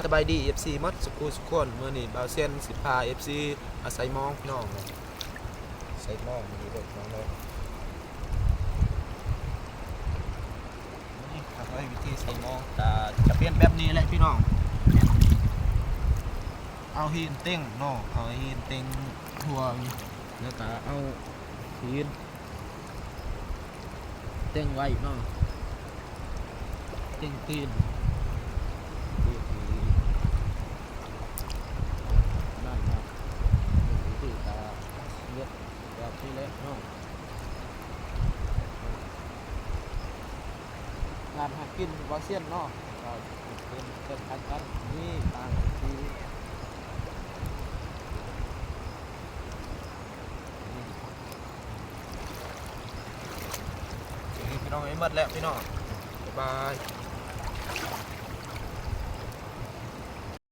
สบายดี FC มัดสกูสุกคนเมื่อนี่บาวเซียนสิพา FC อาศัยมองพี่น้องเลยใส่มองมีรถน้องเลยนี่ทำไว้วิธีใส่มองจะเปลี่ยนแบบนี้แหละพี่น้องเอาหินเต้งเนาะเอาหินเต้งห่วงแล้วก็เอาหินเต้งไว้เนาะเต้งตีนนั่นครับวิธีการเลือกแบบที่เล็กเนาะงานหากินวาเซียนเนาะเราเป็นกันนี่ต่างที่พี่น้องไอ้หมดแล้วพี่น้องบ๊ายบาย